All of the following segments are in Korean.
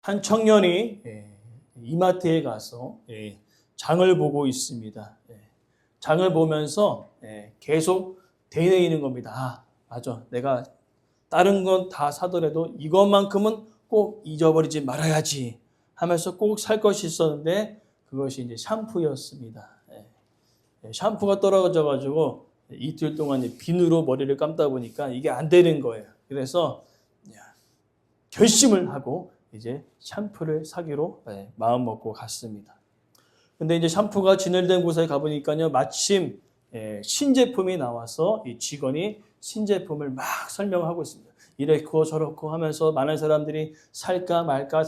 한 청년이 이마트에 가서 장을 보고 있습니다. 장을 보면서 계속 되뇌이는 겁니다. 아, 맞아. 내가 다른 건 다 사더라도 이것만큼은 꼭 잊어버리지 말아야지 하면서 꼭 살 것이 있었는데 그것이 이제 샴푸였습니다. 샴푸가 떨어져가지고 이틀 동안 비누로 머리를 감다 보니까 이게 안 되는 거예요. 그래서 결심을 하고 이제 샴푸를 사기로 마음 먹고 갔습니다. 근데 이제 샴푸가 진열된 곳에 가보니까요, 마침 신제품이 나와서 이 직원이 신제품을 막 설명하고 있습니다. 이렇고 저렇고 하면서 많은 사람들이 살까 말까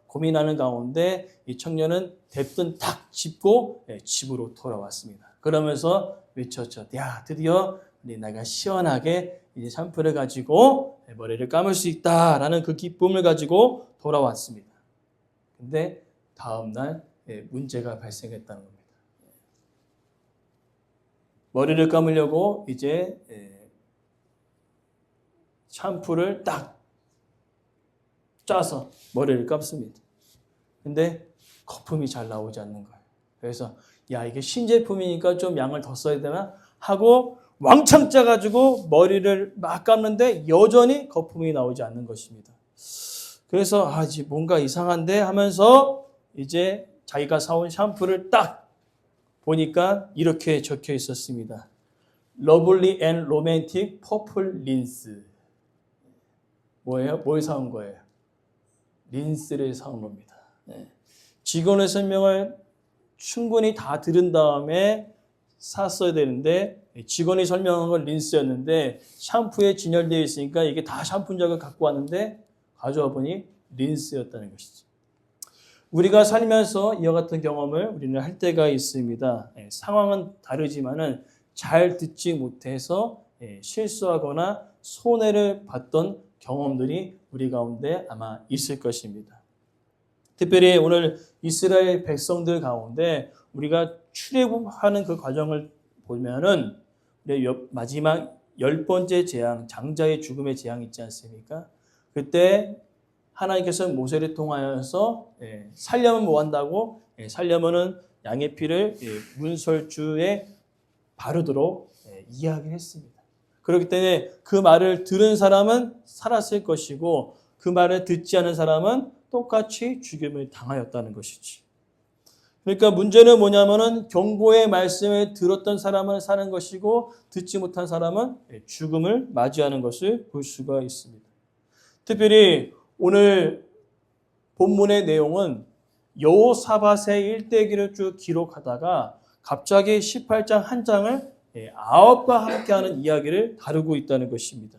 고민하는 가운데 이 청년은 대뜸 탁 짚고 집으로 돌아왔습니다. 그러면서 외쳤죠. 야, 드디어 내가 시원하게 이제 샴푸를 가지고 머리를 감을 수 있다라는 그 기쁨을 가지고 돌아왔습니다. 근데 다음날 문제가 발생했다는 겁니다. 머리를 감으려고 이제 샴푸를 딱 짜서 머리를 감습니다. 근데 거품이 잘 나오지 않는 거예요. 그래서 야, 이게 신제품이니까 좀 양을 더 써야 되나 하고 왕창 짜가지고 머리를 막 감는데 여전히 거품이 나오지 않는 것입니다. 그래서 이제 뭔가 이상한데 하면서 이제 자기가 사온 샴푸를 딱 보니까 이렇게 적혀 있었습니다. Lovely and Romantic Purple Rinse. 뭐예요? 뭘 사온 거예요? 린스를 사온 겁니다. 직원의 설명을 충분히 다 들은 다음에 샀어야 되는데 직원이 설명한 건 린스였는데 샴푸에 진열되어 있으니까 이게 다 샴푸인 갖고 왔는데 가져와 보니 린스였다는 것이죠. 우리가 살면서 이와 같은 경험을 우리는 할 때가 있습니다. 상황은 다르지만은 잘 듣지 못해서 실수하거나 손해를 봤던 경험들이 우리 가운데 아마 있을 것입니다. 특별히 오늘 이스라엘 백성들 가운데 우리가 출애굽하는 그 과정을 보면은 마지막 10번째 재앙, 장자의 죽음의 재앙이 있지 않습니까? 그때 하나님께서 모세를 통하여서 살려면 뭐 한다고? 살려면은 양의 피를 문설주에 바르도록 이야기를 했습니다. 그렇기 때문에 그 말을 들은 사람은 살았을 것이고 그 말을 듣지 않은 사람은 똑같이 죽임을 당하였다는 것이지. 그러니까 문제는 뭐냐면은 경고의 말씀을 들었던 사람은 사는 것이고 듣지 못한 사람은 죽음을 맞이하는 것을 볼 수가 있습니다. 특별히 오늘 본문의 내용은 여호사밧의 일대기를 쭉 기록하다가 갑자기 18장 한 장을 아합과 함께하는 이야기를 다루고 있다는 것입니다.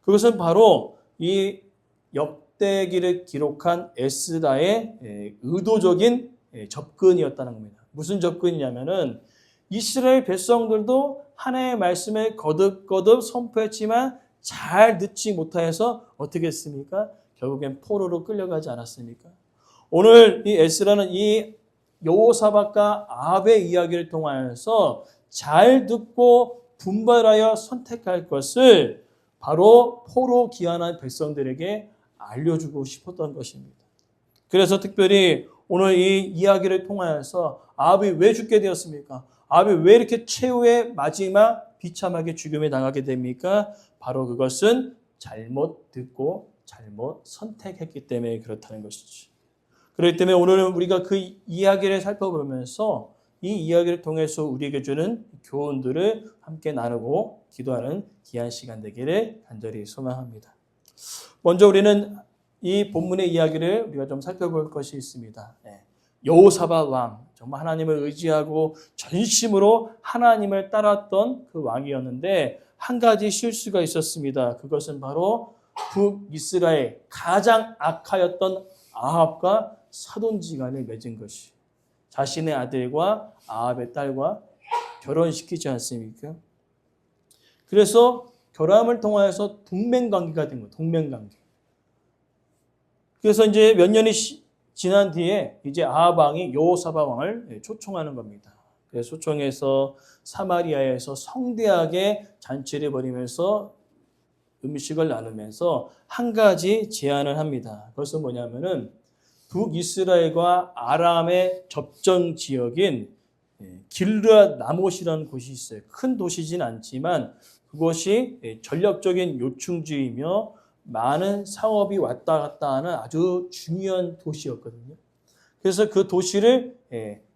그것은 바로 이 역대기를 기록한 에스라의 의도적인 접근이었다는 겁니다. 무슨 접근이냐면은 이스라엘 백성들도 하나님의 말씀을 거듭거듭 선포했지만 잘 듣지 못하여서 어떻게 했습니까? 결국엔 포로로 끌려가지 않았습니까? 오늘 이 에스라는 이 여호사밧과 아합의 이야기를 통하여서 잘 듣고 분발하여 선택할 것을 바로 포로 귀환한 백성들에게 알려주고 싶었던 것입니다. 그래서 특별히 오늘 이 이야기를 통하여서 아합이 왜 죽게 되었습니까? 아합이 왜 이렇게 최후의 마지막 비참하게 죽음에 당하게 됩니까? 바로 그것은 잘못 듣고 잘못 선택했기 때문에 그렇다는 것이지. 그렇기 때문에 오늘은 우리가 그 이야기를 살펴보면서 이 이야기를 통해서 우리에게 주는 교훈들을 함께 나누고 기도하는 귀한 시간 되기를 간절히 소망합니다. 먼저 우리는 이 본문의 이야기를 우리가 좀 살펴볼 것이 있습니다. 여호사밧 왕, 정말 하나님을 의지하고 전심으로 하나님을 따랐던 그 왕이었는데 한 가지 실수가 있었습니다. 그것은 바로 북이스라엘 가장 악하였던 아합과 사돈지간을 맺은 것이 자신의 아들과 아합의 딸과 결혼시키지 않습니까? 그래서 결함을 통하여서 동맹관계가 된 거예요. 동맹관계. 그래서 이제 몇 년이 지난 뒤에 이제 아합 왕이 여호사밧 왕을 초청하는 겁니다. 그래서 초청해서 사마리아에서 성대하게 잔치를 벌이면서 음식을 나누면서 한 가지 제안을 합니다. 그것은 뭐냐면은 북이스라엘과 아람의 접점 지역인 길르앗 라못이라는 곳이 있어요. 큰 도시진 않지만 그것이 전략적인 요충지이며 많은 상업이 왔다 갔다 하는 아주 중요한 도시였거든요. 그래서 그 도시를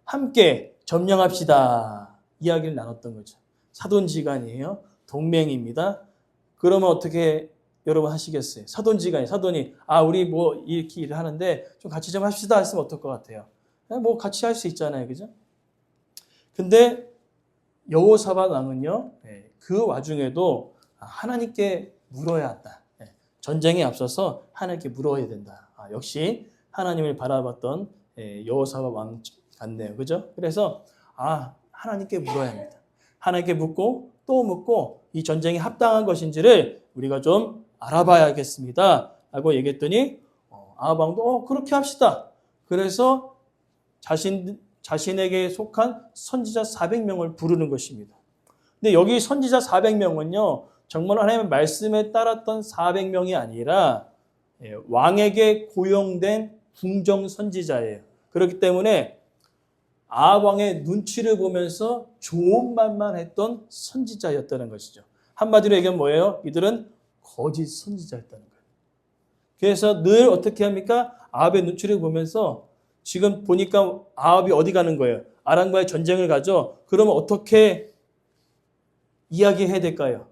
함께 점령합시다 이야기를 나눴던 거죠. 사돈지간이에요. 동맹입니다. 그러면 어떻게 여러분 하시겠어요? 사돈이 우리 뭐 이렇게 일을 하는데 좀 같이 좀 합시다 했으면 어떨 것 같아요? 뭐 같이 할 수 있잖아요, 그죠? 근데 여호사밧 왕은요, 그 와중에도 하나님께 물어야 한다. 전쟁에 앞서서 하나님께 물어야 된다. 역시 하나님을 바라봤던 여호사밧 왕 같네요, 그죠? 그래서 하나님께 물어야 합니다. 하나님께 묻고 또 묻고 이 전쟁이 합당한 것인지를 우리가 좀 알아봐야겠습니다. 라고 얘기했더니 아합 왕도 그렇게 합시다. 그래서 자신에게 속한 선지자 400명을 부르는 것입니다. 근데 여기 선지자 400명은요. 정말 하나님의 말씀에 따랐던 400명이 아니라 왕에게 고용된 궁정 선지자예요. 그렇기 때문에 아합 왕의 눈치를 보면서 좋은 말만 했던 선지자였다는 것이죠. 한마디로 얘기하면 뭐예요? 이들은 거짓 선지자였다는 거예요. 그래서 늘 어떻게 합니까? 아합의 눈치를 보면서 지금 보니까 아합이 어디 가는 거예요? 아람과의 전쟁을 가죠? 그러면 어떻게 이야기해야 될까요?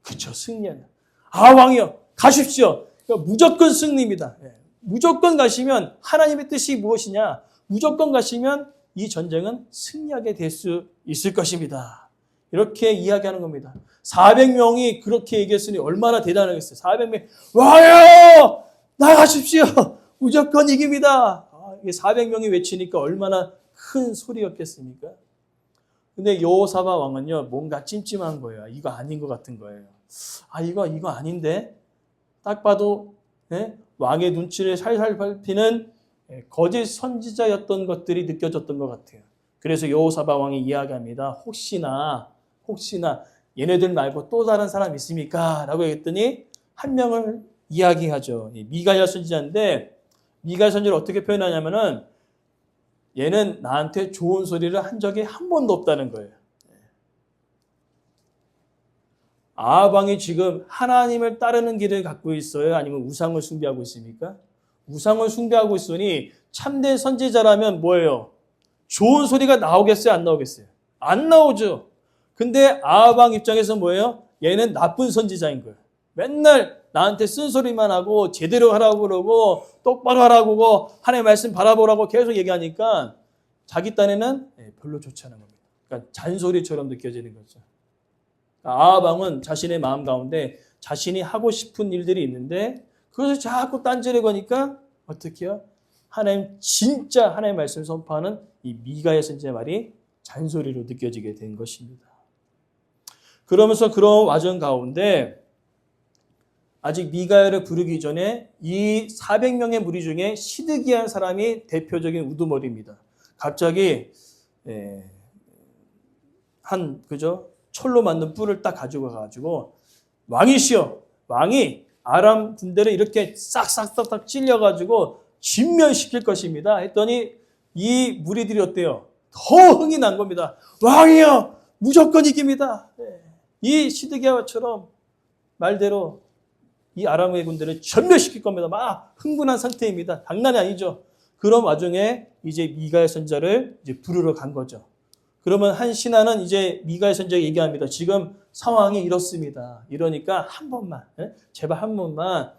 그렇죠. 승리하는. 왕이요. 가십시오. 무조건 승리입니다. 무조건 가시면 하나님의 뜻이 무엇이냐? 무조건 가시면 이 전쟁은 승리하게 될 수 있을 것입니다. 이렇게 이야기하는 겁니다. 400명이 그렇게 얘기했으니 얼마나 대단하겠어요. 400명, 와요! 나가십시오! 무조건 이깁니다. 이게 400명이 외치니까 얼마나 큰 소리였겠습니까? 근데 여호사밧 왕은요, 뭔가 찜찜한 거예요. 이거 아닌 것 같은 거예요. 이거 아닌데? 딱 봐도, 왕의 눈치를 살살 밟히는 거짓 선지자였던 것들이 느껴졌던 것 같아요. 그래서 여호사밧 왕이 이야기합니다. 혹시나 얘네들 말고 또 다른 사람 있습니까? 라고 했더니 한 명을 이야기하죠. 미가야 선지자인데 미가야 선지자를 어떻게 표현하냐면은 얘는 나한테 좋은 소리를 한 적이 한 번도 없다는 거예요. 아합 왕이 지금 하나님을 따르는 길을 갖고 있어요? 아니면 우상을 숭배하고 있습니까? 우상을 숭배하고 있으니 참된 선지자라면 뭐예요? 좋은 소리가 나오겠어요? 안 나오겠어요? 안 나오죠. 근데 아합 왕 입장에서 뭐예요? 얘는 나쁜 선지자인 거예요. 맨날 나한테 쓴소리만 하고 제대로 하라고 그러고 똑바로 하라고 그러고 하나님의 말씀 바라보라고 계속 얘기하니까 자기 딴에는 별로 좋지 않은 겁니다. 그러니까 잔소리처럼 느껴지는 거죠. 아합 왕은 자신의 마음 가운데 자신이 하고 싶은 일들이 있는데 그것을 자꾸 딴지를 거니까 어떻게 해요? 진짜 하나님의 말씀을 선포하는 이 미가야 선지자의 말이 잔소리로 느껴지게 된 것입니다. 그러면서 그런 와정 가운데 아직 미가야를 부르기 전에 이 400명의 무리 중에 시드기한 사람이 대표적인 우두머리입니다. 갑자기 철로 만든 뿔을 딱 가지고 가가지고 왕이시여, 왕이 아람 군대를 이렇게 싹싹싹 찔려가지고 진멸시킬 것입니다. 했더니 이 무리들이 어때요? 더 흥이 난 겁니다. 왕이여, 무조건 이깁니다. 이 시드기야처럼 말대로 이 아람의 군대를 전멸시킬 겁니다. 막 흥분한 상태입니다. 장난이 아니죠. 그런 와중에 이제 미가야 선지자를 이제 부르러 간 거죠. 그러면 한 신하는 이제 미가야 선지자에게 얘기합니다. 지금 상황이 이렇습니다. 이러니까 한 번만, 제발 한 번만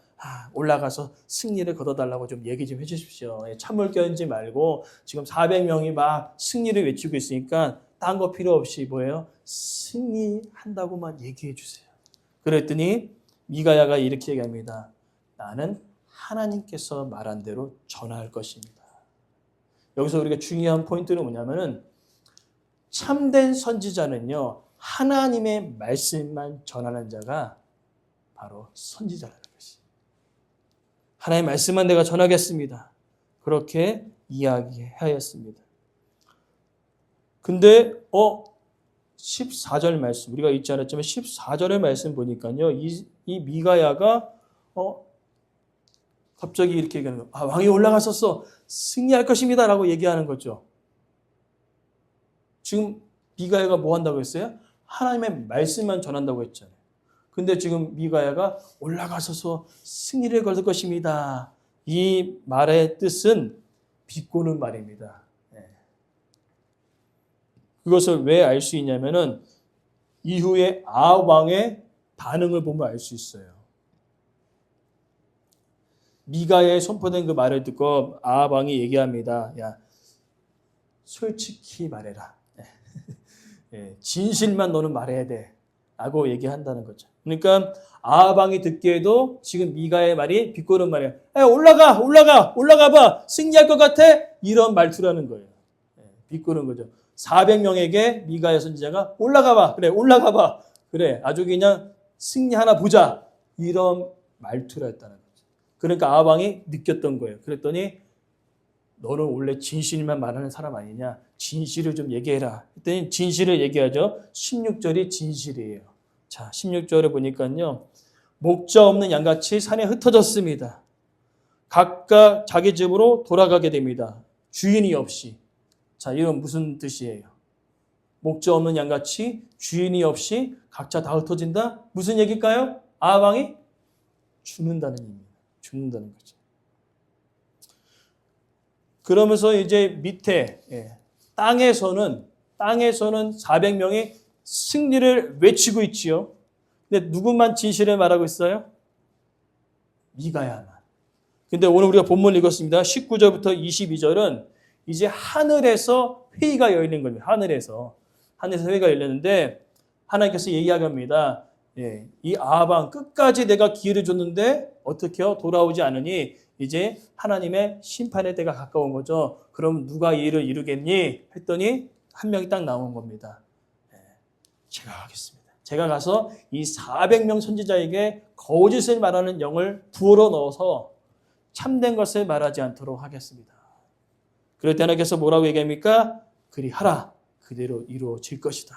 올라가서 승리를 거둬달라고 좀 얘기 좀 해주십시오. 찬물 끼얹지 말고 지금 400명이 막 승리를 외치고 있으니까 딴 거 필요 없이 뭐예요? 승리한다고만 얘기해 주세요. 그랬더니 미가야가 이렇게 얘기합니다. 나는 하나님께서 말한 대로 전할 것입니다. 여기서 우리가 중요한 포인트는 뭐냐면은 참된 선지자는요, 하나님의 말씀만 전하는 자가 바로 선지자라는 것입니다. 하나님의 말씀만 내가 전하겠습니다. 그렇게 이야기하였습니다. 근데 14절 말씀, 우리가 읽지 않았지만 14절의 말씀 보니까요, 이 미가야가 갑자기 이렇게 얘기하는 거예요. 왕이 올라가셨어. 승리할 것입니다. 라고 얘기하는 거죠. 지금 미가야가 뭐 한다고 했어요? 하나님의 말씀만 전한다고 했잖아요. 근데 지금 미가야가 올라가셔서 승리를 거둘 것입니다. 이 말의 뜻은 비꼬는 말입니다. 그것을 왜 알 수 있냐면은 이후에 아합 왕의 반응을 보면 알 수 있어요. 미가야의 선포된 그 말을 듣고 아합 왕이 얘기합니다. 야, 솔직히 말해라. 진실만 너는 말해야 돼. 라고 얘기한다는 거죠. 그러니까 아합 왕이 듣기에도 지금 미가의 말이 비꼬는 말이에요. 올라가 봐. 승리할 것 같아. 이런 말투라는 거예요. 비꼬는 거죠. 400명에게 미가야 선지자가 올라가 봐. 그래. 아주 그냥 승리하나 보자. 이런 말투라 했다는 거죠. 그러니까 아합 왕이 느꼈던 거예요. 그랬더니 너는 원래 진실만 말하는 사람 아니냐? 진실을 좀 얘기해라. 그랬더니 진실을 얘기하죠. 16절이 진실이에요. 자, 16절에 보니까요. 목자 없는 양같이 산에 흩어졌습니다. 각각 자기 집으로 돌아가게 됩니다. 주인이 없이. 자, 이건 무슨 뜻이에요? 목자 없는 양같이 주인이 없이 각자 다 흩어진다? 무슨 얘기일까요? 아합 왕이 죽는다는 의미입니다. 죽는다는 거죠. 그러면서 이제 밑에 땅에서는 400명이 승리를 외치고 있지요. 근데 누구만 진실을 말하고 있어요? 미가야만. 근데 오늘 우리가 본문을 읽었습니다. 19절부터 22절은 이제 하늘에서 회의가 열리는 겁니다. 하늘에서 회의가 열렸는데 하나님께서 얘기합니다. 이 아합 왕 끝까지 내가 기회를 줬는데 어떻게요? 돌아오지 않으니 이제 하나님의 심판의 때가 가까운 거죠. 그럼 누가 이 일을 이루겠니? 했더니 한 명이 딱 나온 겁니다. 제가 하겠습니다. 제가 가서 이 400명 선지자에게 거짓을 말하는 영을 부어러 넣어서 참된 것을 말하지 않도록 하겠습니다. 그럴 때 하나님께서 뭐라고 얘기합니까? 그리하라. 그대로 이루어질 것이다.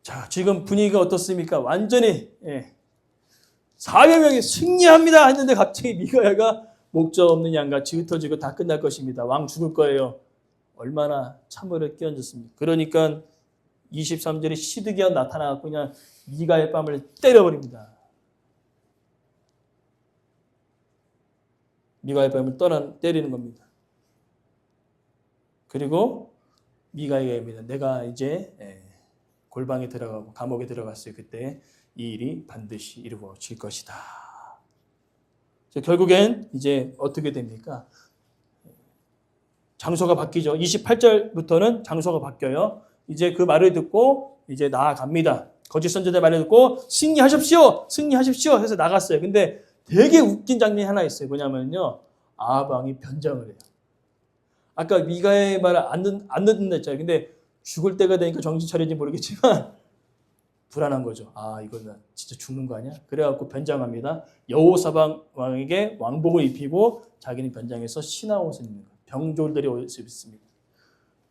자, 지금 분위기가 어떻습니까? 완전히 400명이 승리합니다 했는데 갑자기 미가야가 목자 없는 양같이 흩어지고 다 끝날 것입니다. 왕 죽을 거예요. 얼마나 참으로 끼얹었습니까? 그러니까 23절에 시드기가 나타나서 그냥 미가의 뺨을 때려버립니다. 미가의 뺨을 때리는 겁니다. 그리고 미가에게 합니다. 내가 이제 골방에 들어가고 감옥에 들어갔어요. 그때 이 일이 반드시 이루어질 것이다. 결국엔 이제 어떻게 됩니까? 장소가 바뀌죠. 28절부터는 장소가 바뀌어요. 이제 그 말을 듣고 이제 나아갑니다. 거짓 선지자의 말을 듣고 승리하십시오 해서 나갔어요. 근데 되게 웃긴 장면이 하나 있어요. 뭐냐면요. 아합 왕이 변장을 해요. 아까 미가의 말을 안 듣는다 했잖아요. 근데 죽을 때가 되니까 정신 차리는지 모르겠지만 불안한 거죠. 아, 이건 진짜 죽는 거 아니야? 그래갖고 변장합니다. 여호사밧 왕에게 왕복을 입히고 자기는 변장해서 신하 옷을 입는 거예요. 병졸들이 옷을 입습니다.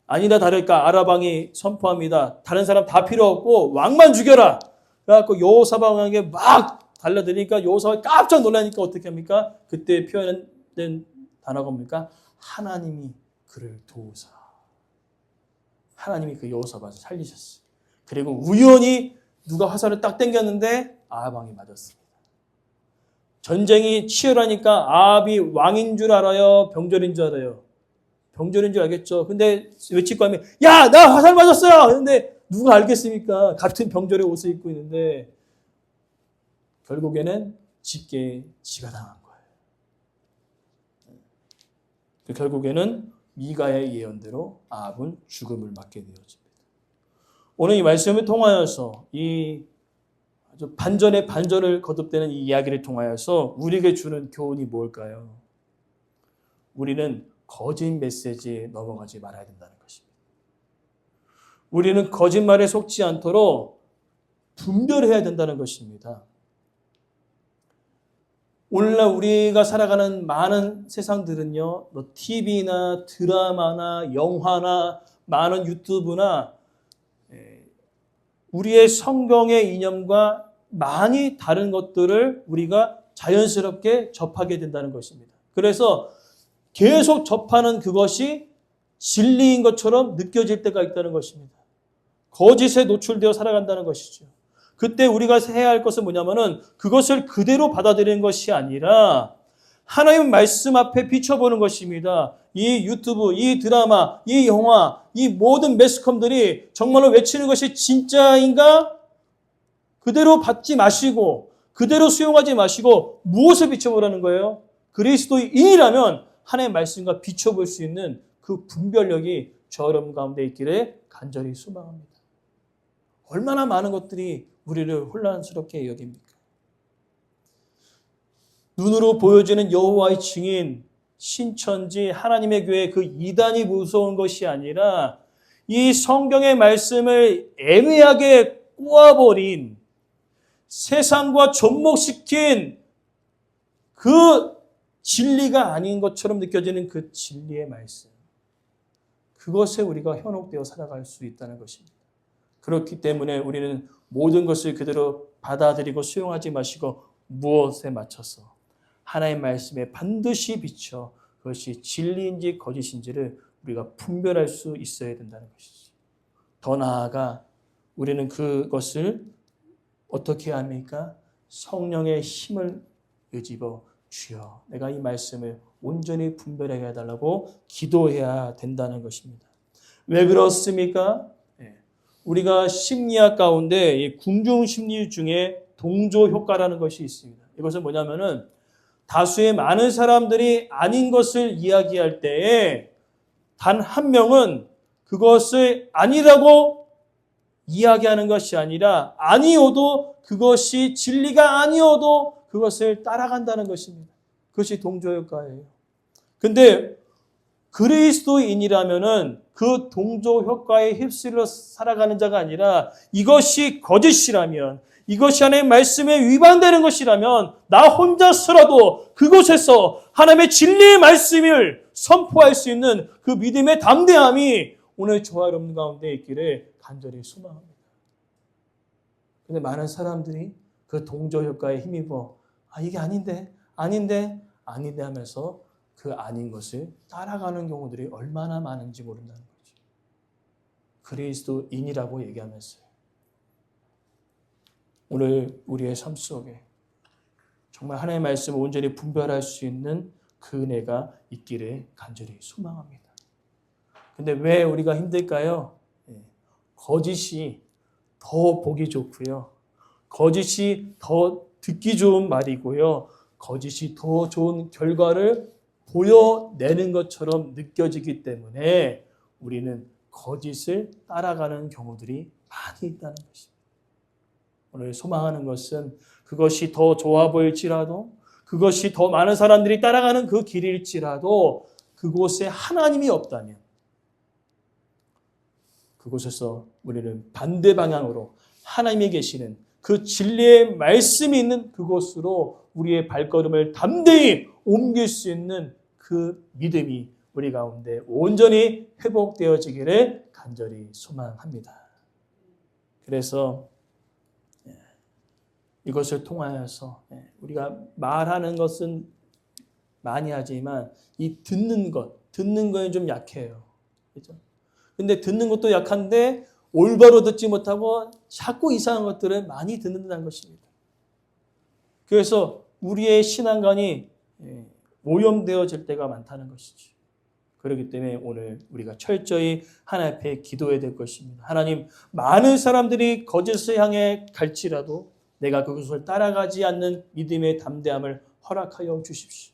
아니다 다를까 아랍 왕이 선포합니다. 다른 사람 다 필요 없고 왕만 죽여라. 그래갖고 여호사밧 왕에게 막 달려드니까 여호사밧이 깜짝 놀라니까 어떻게 합니까? 그때 표현된 단어가 뭡니까? 하나님이 그를 도우사. 하나님이 그 여호사밧을 살리셨어요. 그리고 우연히 누가 화살을 딱 당겼는데 아합 왕이 맞았습니다. 전쟁이 치열하니까 아합이 왕인 줄 알아요? 병졸인 줄 알아요? 병졸인 줄 알겠죠. 근데 외치고 하면 야, 나 화살 맞았어요. 근데 누가 알겠습니까? 같은 병졸의 옷을 입고 있는데 결국에는 짙게 지가 당한 거예요. 결국에는 미가의 예언대로 아합은 죽음을 맞게 되어집니다. 오늘 이 말씀을 통하여서 이 아주 반전의 반전을 거듭되는 이 이야기를 통하여서 우리에게 주는 교훈이 뭘까요? 우리는 거짓 메시지에 넘어가지 말아야 된다는 것입니다. 우리는 거짓말에 속지 않도록 분별해야 된다는 것입니다. 오늘날 우리가 살아가는 많은 세상들은요, 뭐 TV나 드라마나 영화나 많은 유튜브나 우리의 성경의 이념과 많이 다른 것들을 우리가 자연스럽게 접하게 된다는 것입니다. 그래서 계속 접하는 그것이 진리인 것처럼 느껴질 때가 있다는 것입니다. 거짓에 노출되어 살아간다는 것이죠. 그때 우리가 해야 할 것은 뭐냐면은 그것을 그대로 받아들이는 것이 아니라 하나님 말씀 앞에 비춰보는 것입니다. 이 유튜브, 이 드라마, 이 영화, 이 모든 매스컴들이 정말로 외치는 것이 진짜인가? 그대로 받지 마시고 그대로 수용하지 마시고 무엇을 비춰보라는 거예요? 그리스도인이라면 하나님의 말씀과 비춰볼 수 있는 그 분별력이 저 여러분 가운데 있기를 간절히 소망합니다. 얼마나 많은 것들이 우리를 혼란스럽게 여깁니까? 눈으로 보여지는 여호와의 증인, 신천지, 하나님의 교회 그 이단이 무서운 것이 아니라 이 성경의 말씀을 애매하게 꼬아버린 세상과 접목시킨 그 진리가 아닌 것처럼 느껴지는 그 진리의 말씀. 그것에 우리가 현혹되어 살아갈 수 있다는 것입니다. 그렇기 때문에 우리는 모든 것을 그대로 받아들이고 수용하지 마시고 무엇에 맞춰서 하나님의 말씀에 반드시 비춰 그것이 진리인지 거짓인지를 우리가 분별할 수 있어야 된다는 것이죠. 더 나아가 우리는 그것을 어떻게 해야 합니까? 성령의 힘을 의지어 주여 내가 이 말씀을 온전히 분별하게 해달라고 기도해야 된다는 것입니다. 왜 그렇습니까? 우리가 심리학 가운데 이 궁중 심리 중에 동조 효과라는 것이 있습니다. 이것은 뭐냐면은 다수의 많은 사람들이 아닌 것을 이야기할 때에 단 한 명은 그것을 아니라고 이야기하는 것이 아니라 아니어도 그것이 진리가 아니어도 그것을 따라간다는 것입니다. 그것이 동조 효과예요. 근데 그리스도인이라면은 그 동조 효과에 휩쓸려 살아가는 자가 아니라 이것이 거짓이라면 이것이 하나님의 말씀에 위반되는 것이라면 나 혼자서라도 그곳에서 하나님의 진리의 말씀을 선포할 수 있는 그 믿음의 담대함이 오늘 저와 여러분 가운데 있기를 간절히 소망합니다. 근데 많은 사람들이 그 동조 효과에 힘입어 이게 아닌데 하면서 그 아닌 것을 따라가는 경우들이 얼마나 많은지 모른다는 거죠. 그리스도인이라고 얘기하면서요. 오늘 우리의 삶 속에 정말 하나님의 말씀을 온전히 분별할 수 있는 그 은혜가 있기를 간절히 소망합니다. 근데 왜 우리가 힘들까요? 거짓이 더 보기 좋고요. 거짓이 더 듣기 좋은 말이고요. 거짓이 더 좋은 결과를 보여내는 것처럼 느껴지기 때문에 우리는 거짓을 따라가는 경우들이 많이 있다는 것입니다. 오늘 소망하는 것은 그것이 더 좋아 보일지라도 그것이 더 많은 사람들이 따라가는 그 길일지라도 그곳에 하나님이 없다면 그곳에서 우리는 반대 방향으로 하나님이 계시는 그 진리의 말씀이 있는 그곳으로 우리의 발걸음을 담대히 옮길 수 있는 그 믿음이 우리 가운데 온전히 회복되어지기를 간절히 소망합니다. 그래서 이것을 통하여서 우리가 말하는 것은 많이 하지만 이 듣는 거에 좀 약해요. 그렇죠? 근데 듣는 것도 약한데 올바로 듣지 못하고 자꾸 이상한 것들을 많이 듣는다는 것입니다. 그래서 우리의 신앙관이 오염되어질 때가 많다는 것이죠. 그렇기 때문에 오늘 우리가 철저히 하나님 앞에 기도해야 될 것입니다. 하나님, 많은 사람들이 거짓을 향해 갈지라도 내가 그것을 따라가지 않는 믿음의 담대함을 허락하여 주십시오.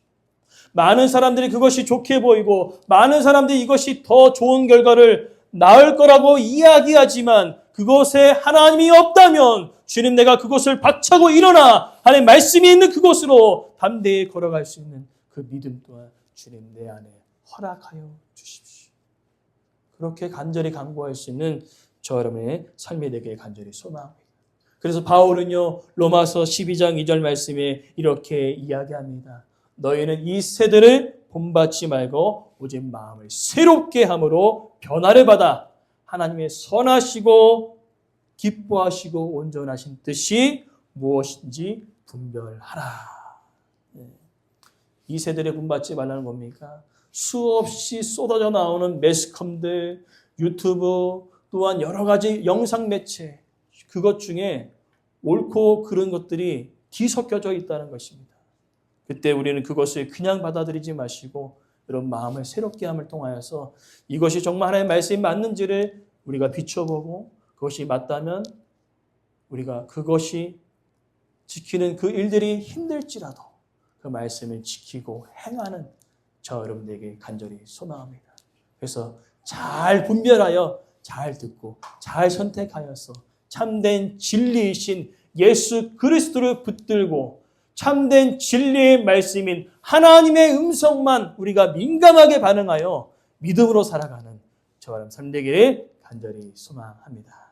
많은 사람들이 그것이 좋게 보이고 많은 사람들이 이것이 더 좋은 결과를 낳을 거라고 이야기하지만 그곳에 하나님이 없다면 주님 내가 그곳을 박차고 일어나 하나님의 말씀이 있는 그곳으로 담대히 걸어갈 수 있는 그 믿음 또한 주님 내 안에 허락하여 주십시오. 그렇게 간절히 간구할 수 있는 저 여러분의 삶이 되길 간절히 소망합니다. 그래서 바울은요, 로마서 12장 2절 말씀에 이렇게 이야기합니다. 너희는 이 세대를 본받지 말고 오직 마음을 새롭게 함으로 변화를 받아 하나님의 선하시고 기뻐하시고 온전하신 뜻이 무엇인지 분별하라. 이 세대를 본받지 말라는 겁니까? 수없이 쏟아져 나오는 매스컴들, 유튜브, 또한 여러 가지 영상 매체, 그것 중에 옳고 그른 것들이 뒤섞여져 있다는 것입니다. 그때 우리는 그것을 그냥 받아들이지 마시고 이런 마음을 새롭게 함을 통하여서 이것이 정말 하나님의 말씀이 맞는지를 우리가 비춰보고 그것이 맞다면 우리가 그것이 지키는 그 일들이 힘들지라도 그 말씀을 지키고 행하는 저 여러분들에게 간절히 소망합니다. 그래서 잘 분별하여 잘 듣고 잘 선택하여서 참된 진리이신 예수 그리스도를 붙들고 참된 진리의 말씀인 하나님의 음성만 우리가 민감하게 반응하여 믿음으로 살아가는 저와 여러분 삶 되기를 간절히 소망합니다.